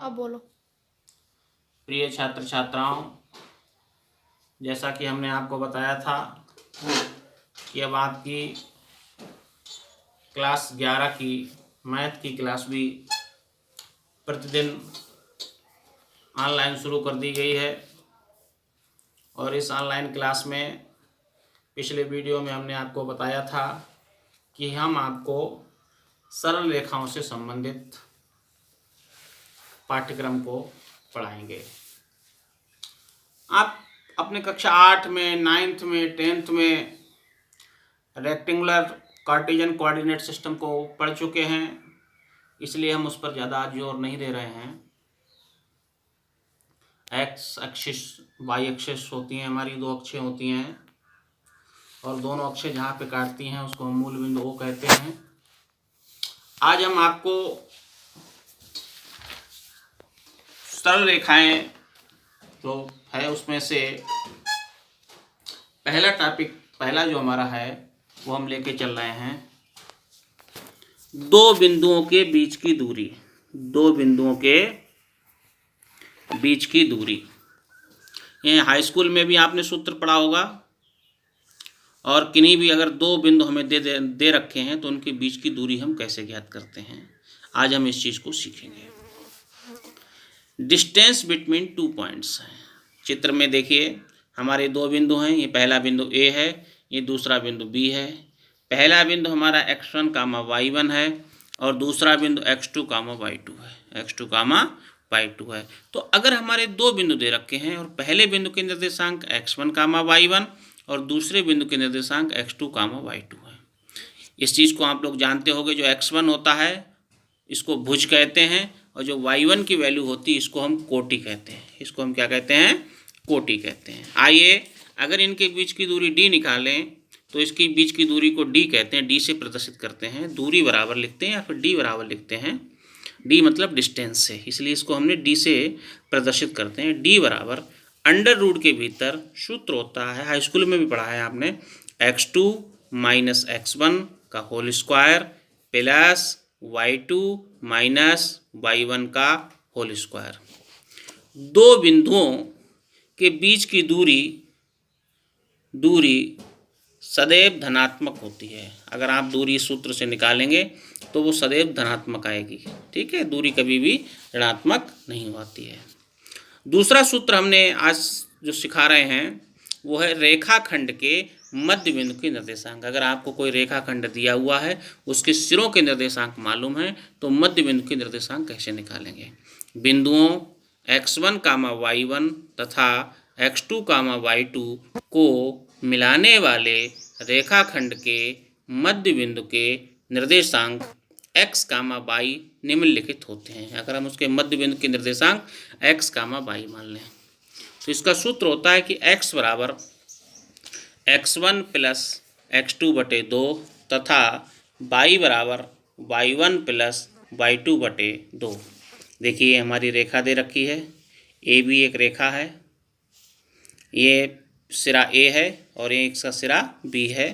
अब बोलो। प्रिय छात्र छात्राओं, जैसा कि हमने आपको बताया था कि अब आपकी क्लास 11 की मैथ की क्लास भी प्रतिदिन ऑनलाइन शुरू कर दी गई है। और इस ऑनलाइन क्लास में पिछले वीडियो में हमने आपको बताया था कि हम आपको सरल रेखाओं से संबंधित पाठ्यक्रम को पढ़ाएंगे। आप अपने कक्षा 8 में, 9th में, 10th में रेक्टेंगुलर कार्टेशियन कोऑर्डिनेट सिस्टम को पढ़ चुके हैं, इसलिए हम उस पर ज़्यादा जोर नहीं दे रहे हैं। एक्स एक्सिस, वाई एक्सिस होती हैं, हमारी दो अक्षें होती हैं, और दोनों अक्षें जहाँ पे काटती हैं उसको हम मूल बिंदु O कहते हैं। आज हम आपको सरल रेखाएं जो है उसमें से पहला जो हमारा है वो हम लेके चल रहे हैं दो बिंदुओं के बीच की दूरी। दो बिंदुओं के बीच की दूरी, ये हाई स्कूल में भी आपने सूत्र पढ़ा होगा, और किन्हीं भी अगर दो बिंदु हमें दे रखे हैं तो उनके बीच की दूरी हम कैसे ज्ञात करते हैं, आज हम इस चीज़ को सीखेंगे। डिस्टेंस बिटवीन टू पॉइंट्स है। चित्र में देखिए हमारे दो बिंदु हैं, ये पहला बिंदु A है, ये दूसरा बिंदु B है। पहला बिंदु हमारा x1, y1 है और दूसरा बिंदु x2, y2 है। x2, y2 है। तो अगर हमारे दो बिंदु दे रखे हैं और पहले बिंदु के निर्देशांक x1, y1 और दूसरे बिंदु के निर्देशांक x2, y2 है। इस चीज़ को आप लोग जानते होंगे, जो x1 होता है इसको भुज कहते हैं, और जो y1 की वैल्यू होती है इसको हम कोटि कहते हैं। इसको हम क्या कहते हैं? कोटि कहते हैं। आइए अगर इनके बीच की दूरी d निकालें तो इसकी बीच की दूरी को d कहते हैं, d से प्रदर्शित करते हैं। दूरी बराबर लिखते हैं या फिर d बराबर लिखते हैं। d मतलब डिस्टेंस से, इसलिए इसको हमने d से प्रदर्शित करते हैं। d बराबर अंडर रूट के भीतर सूत्र होता है, हाई स्कूल में भी पढ़ा है आपने, x2 माइनस x1 का whole square plus y2 minus y1 का होल स्क्वायर। दो बिंदुओं के बीच की दूरी सदैव धनात्मक होती है। अगर आप दूरी सूत्र से निकालेंगे तो वो सदैव धनात्मक आएगी, ठीक है, दूरी कभी भी ऋणात्मक नहीं होती है। दूसरा सूत्र हमने आज जो सिखा रहे हैं वो है रेखाखंड के मध्य बिंदु के निर्देशांक। अगर आपको कोई रेखाखंड दिया हुआ है, उसके सिरों के निर्देशांक मालूम है, तो मध्य बिंदु के निर्देशांक कैसे निकालेंगे? बिंदुओं x1, y1 तथा x2, y2 को मिलाने वाले रेखाखंड के मध्य बिंदु के निर्देशांक x, y निम्नलिखित होते हैं। अगर हम उसके मध्य बिंदु के निर्देशांक x, y मान लें तो इसका सूत्र होता है कि x बराबर x1 प्लस x2/2 तथा y बराबर y1 प्लस y2/2। देखिए हमारी रेखा दे रखी है, ए भी एक रेखा है, ये सिरा A है और ये इसका सिरा B है।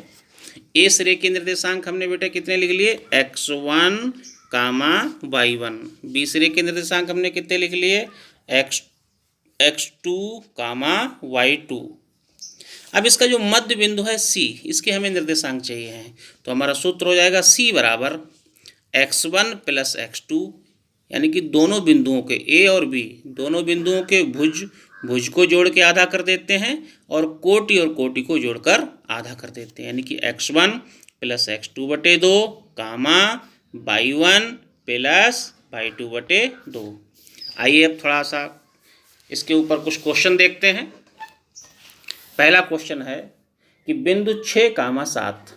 ए सिरे के निर्देशांक हमने बेटा कितने लिख लिए? x1, y1। बी सिरे के निर्देशांक हमने कितने लिख लिए? x2, y2। अब इसका जो मध्य बिंदु है C, इसके हमें निर्देशांक चाहिए हैं, तो हमारा सूत्र हो जाएगा C बराबर x1 प्लस x2, यानी कि दोनों बिंदुओं के A और B, दोनों बिंदुओं के भुज को जोड़ के आधा कर देते हैं और कोटि को जोड़कर आधा कर देते हैं, यानी कि x1 plus x2/2 y1 plus y2/2। आइए अब थोड़ा सा इसके ऊपर कुछ क्वेश्चन देखते हैं। पहला क्वेश्चन है कि बिंदु 6, 7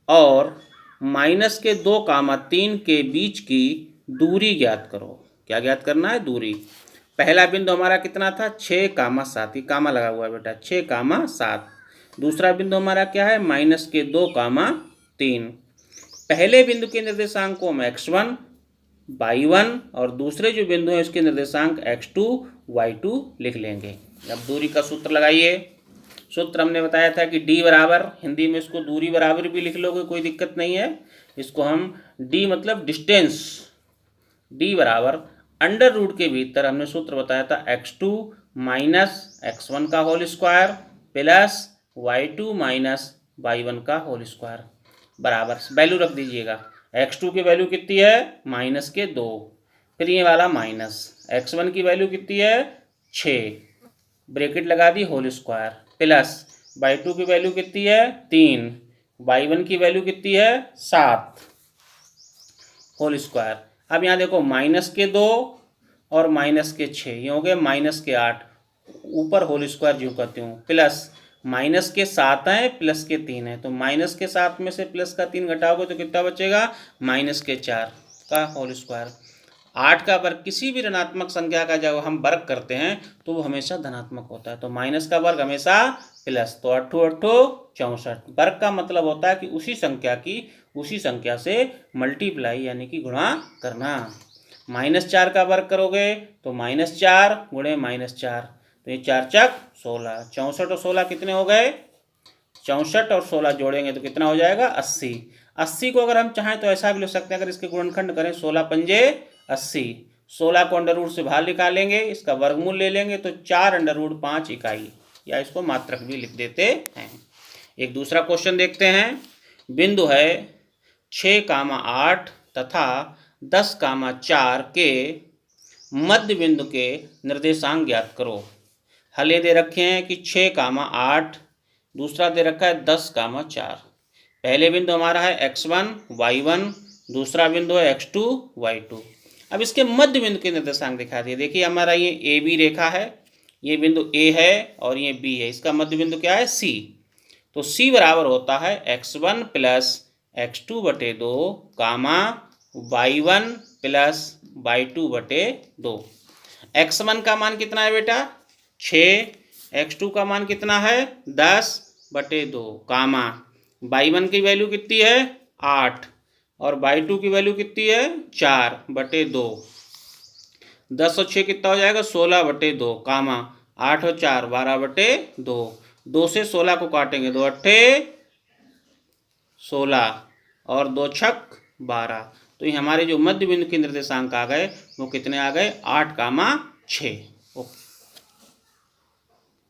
और -2, 3 के बीच की दूरी ज्ञात करो। क्या ज्ञात करना है? दूरी। पहला बिंदु हमारा कितना था? 6, 7, ये कामा लगा हुआ है बेटा, 6, 7। दूसरा बिंदु हमारा क्या है? -2, 3। पहले बिंदु के निर्देशांक को हम x1, y1 और दूसरे जो बिंदु है इसके निर्देशांक x2, y2 लिख लेंगे। अब दूरी का सूत्र लगाइए। सूत्र हमने बताया था कि d बराबर, हिंदी में इसको दूरी बराबर भी लिख लोगे, कोई दिक्कत नहीं है। इसको हम d मतलब डिस्टेंस, d बराबर अंडर रूट के भीतर हमने सूत्र बताया था x2 माइनस x1 का whole square plus y2 minus y1 का होल स्क्वायर बराबर वैल्यू रख दीजिएगा। x2 की वैल्यू कितनी है -2, फिर ये वाला माइनस x1 की वैल्यू कितनी है 6, ब्रैकेट लगा the whole square plus y2 की वैल्यू कितनी है 3, y1 की वैल्यू कितनी है 7 होल स्क्वायर। अब यहाँ देखो -2 और -6 ये हो गए -8, ऊपर होल स्क्वायर जो करती हूँ प्लस -7 है +3 है, तो -7 में से +3 घटाओगे तो कितना बचेगा -4 का होल स्क्वायर। 8 का वर्ग किसी भी ऋणात्मक संख्या का जब हम वर्ग करते हैं तो वो हमेशा धनात्मक होता है, तो माइनस का वर्ग हमेशा प्लस, तो 8 8 64। वर्ग का मतलब होता है कि उसी संख्या से मल्टीप्लाई यानी कि गुणा करना। -4 का वर्ग करोगे तो -4 गुणे -4, तो ये 4 चक 16, 64 और 16 कितने हो गए 64 और 16 जोड़ेंगे तो कितना हो जाएगा 80। 80 को अगर हम चाहें तो ऐसा भी लिख सकते हैं, अगर इसके गुणनखंड करें 16 पंजे 80, 16 को अंडर रूट से बाहर निकालेंगे, इसका वर्गमूल ले लेंगे तो 4 अंडर रूट 5 इकाई, या इसको मात्रक भी लिख देते हैं। एक दूसरा क्वेश्चन देखते हैं। बिंदु है 6, 8 तथा 10, 4 के मध्य बिंदु के निर्देशांक ज्ञात करो। हल ये दे रखे हैं कि 6, 8, दूसरा दे रखा है 10, 4। पहले बिंदु हमारा है x1 y1, दूसरा बिंदु है x2 y2। अब इसके मध्य बिंदु के निर्देशांक दिखा दिए। देखिए हमारा ये ए बी रेखा है, ये बिंदु ए है और ये बी है, इसका मध्य बिंदु क्या है c, तो c बराबर होता है x1 प्लस x2 बटे 2 कामा y1 प्लस y2 बटे 2। x1 का मान कितना है बेटा 6, x2 का मान कितना है 10 बटे 2 कामा y1 की वैल्यू कितनी है 8 और y2 की वैल्यू कितनी है 4 बटे 2। 10 और 6 कितना हो जाएगा 16 बटे 2 कामा 8 और 4 12 बटे 2। 2 से 16 को काटेंगे 2 अट्ठे 16 और 2 छक 12, तो ये हमारे जो मध्य बिंदु के निर्देशांक आ गए वो कितने आ गए 8, 6। ओके।